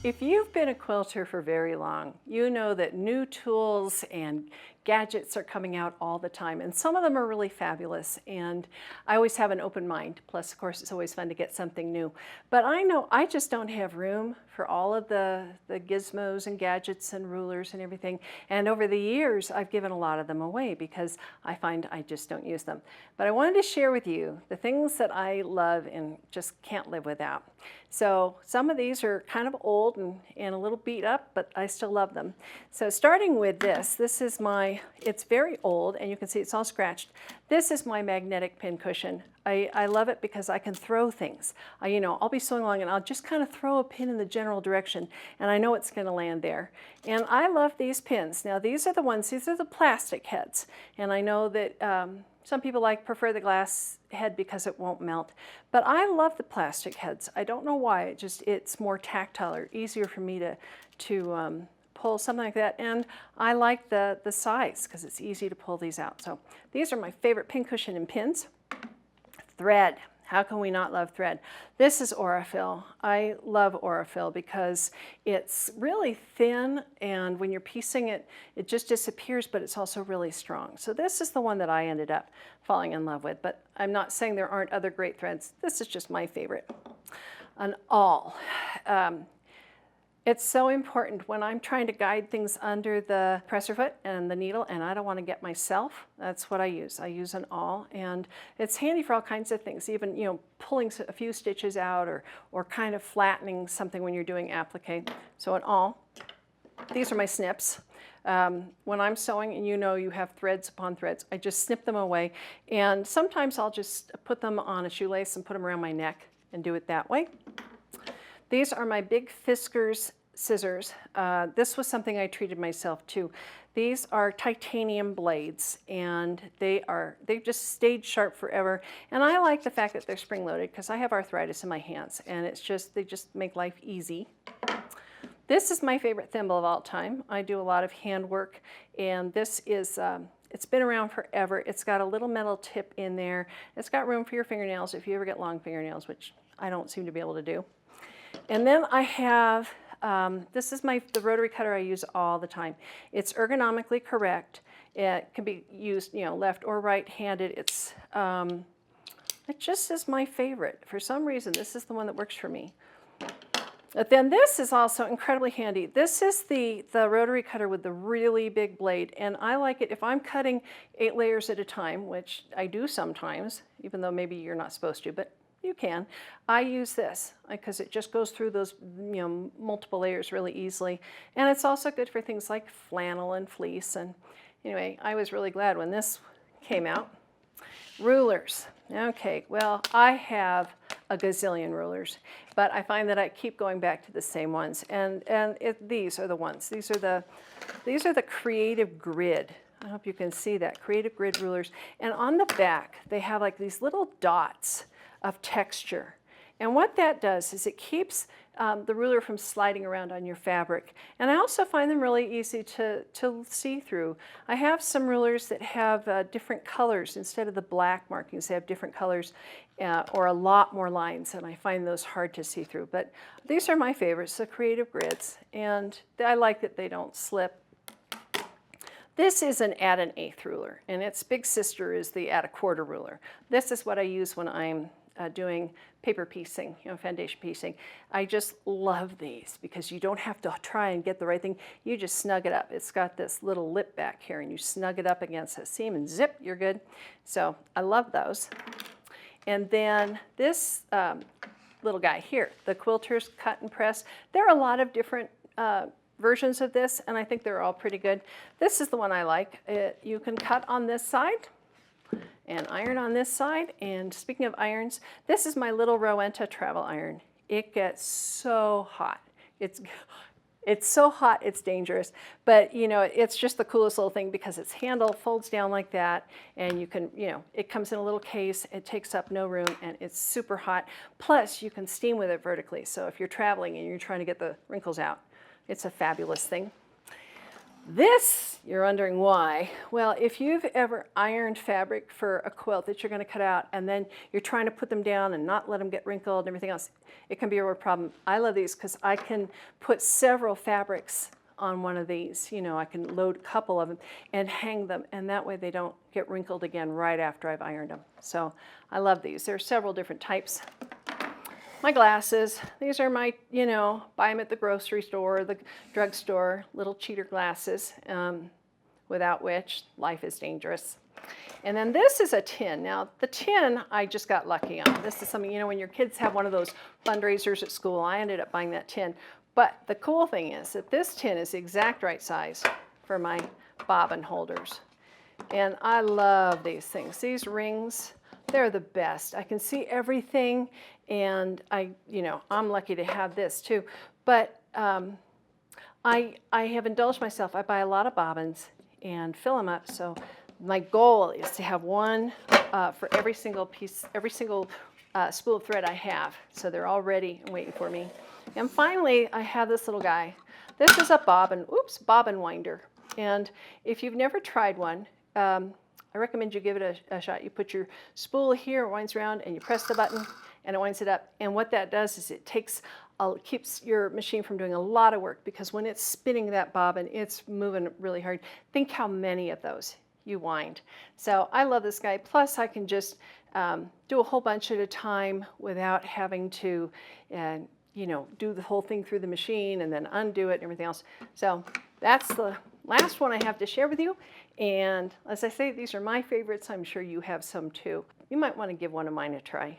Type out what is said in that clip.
If you've been a quilter for very long, you know that new tools and gadgets are coming out all the time, and some of them are really fabulous, and I always have an open mind. Plus, of course, it's always fun to get something new. But I know I just don't have room for all of the gizmos and gadgets and rulers and everything, and over the years I've given a lot of them away because I find I just don't use them. But I wanted to share with you the things that I love and just can't live without. So some of these are kind of old and a little beat up, but I still love them. So starting with this is my, it's very old, and you can see it's all scratched. This is my magnetic pin cushion. I love it because I can throw things. I'll be sewing along and I'll just kind of throw a pin in the general direction, and I know it's going to land there. And I love these pins. Now these are the plastic heads, and I know that some people prefer the glass head because it won't melt, but I love the plastic heads. I don't know why, it's more tactile or easier for me to pull something like that, and I like the size because it's easy to pull these out. So these are my favorite pin cushion and pins. Thread. How can we not love thread? This is Aurifil. I love Aurifil because it's really thin, and when you're piecing it, it just disappears, but it's also really strong. So this is the one that I ended up falling in love with, but I'm not saying there aren't other great threads. This is just my favorite. An awl. It's so important when I'm trying to guide things under the presser foot and the needle, and I don't want to get myself. That's what I use. I use an awl, and it's handy for all kinds of things, even pulling a few stitches out or kind of flattening something when you're doing applique. So an awl. These are my snips. When I'm sewing and you have threads upon threads, I just snip them away, and sometimes I'll just put them on a shoelace and put them around my neck and do it that way. These are my big Fiskars scissors. This was something I treated myself to. These are titanium blades, and they've just stayed sharp forever. And I like the fact that they're spring-loaded because I have arthritis in my hands, and they just make life easy. This is my favorite thimble of all time. I do a lot of handwork, and this is it's been around forever. It's got a little metal tip in there. It's got room for your fingernails if you ever get long fingernails, which I don't seem to be able to do. And then I have, this is the Rotary Cutter I use all the time. It's ergonomically correct. It can be used, left or right-handed. It just is my favorite. For some reason, this is the one that works for me. But then this is also incredibly handy. This is the Rotary Cutter with the really big blade, and I like it if I'm cutting 8 layers at a time, which I do sometimes, even though maybe you're not supposed to, but you can. I use this because it just goes through those multiple layers really easily, and it's also good for things like flannel and fleece. And anyway, I was really glad when this came out. Rulers. Okay, well, I have a gazillion rulers, but I find that I keep going back to the same ones, and these are the ones. These are the Creative Grid. I hope you can see that, Creative Grid rulers. And on the back, they have these little dots of texture. And what that does is it keeps the ruler from sliding around on your fabric. And I also find them really easy to see through. I have some rulers that have different colors. Instead of the black markings, they have different colors or a lot more lines, and I find those hard to see through. But these are my favorites, the Creative Grids, and I like that they don't slip. This is an add an eighth ruler, and its big sister is the add a quarter ruler. This is what I use when I'm doing paper piecing, foundation piecing. I just love these because you don't have to try and get the right thing. You just snug it up. It's got this little lip back here, and you snug it up against a seam and zip, you're good. So I love those. And then this little guy here, the Quilters Cut and Press. There are a lot of different versions of this, and I think they're all pretty good. This is the one I like. You can cut on this side and iron on this side. And speaking of irons, this is my little Rowenta travel iron. It gets so hot. It's so hot, it's dangerous. But it's just the coolest little thing because its handle folds down like that, and you can, it comes in a little case, it takes up no room, and it's super hot. Plus, you can steam with it vertically. So if you're traveling and you're trying to get the wrinkles out, it's a fabulous thing. This, you're wondering why. Well, if you've ever ironed fabric for a quilt that you're going to cut out and then you're trying to put them down and not let them get wrinkled and everything else, it can be a real problem. I love these because I can put several fabrics on one of these. You know, I can load a couple of them and hang them, and that way they don't get wrinkled again right after I've ironed them. So I love these. There are several different types. My glasses, these are my, you know, buy them at the grocery store, the drugstore, little cheater glasses, without which life is dangerous. And then this is a tin. Now, the tin I just got lucky on. This is something, you know, when your kids have one of those fundraisers at school, I ended up buying that tin. But the cool thing is that this tin is the exact right size for my bobbin holders. And I love these things. These rings, they're the best. I can see everything, and I'm lucky to have this too. But I have indulged myself. I buy a lot of bobbins and fill them up. So my goal is to have one for every single piece, every single spool of thread I have. So they're all ready and waiting for me. And finally, I have this little guy. This is a bobbin winder. And if you've never tried one, I recommend you give it a shot. You put your spool here, it winds around, and you press the button, and it winds it up. And what that does is it keeps your machine from doing a lot of work, because when it's spinning that bobbin, it's moving really hard. Think how many of those you wind. So I love this guy. Plus, I can just do a whole bunch at a time without having to, do the whole thing through the machine and then undo it and everything else. So that's the last one I have to share with you. And as I say, these are my favorites. I'm sure you have some too. You might want to give one of mine a try.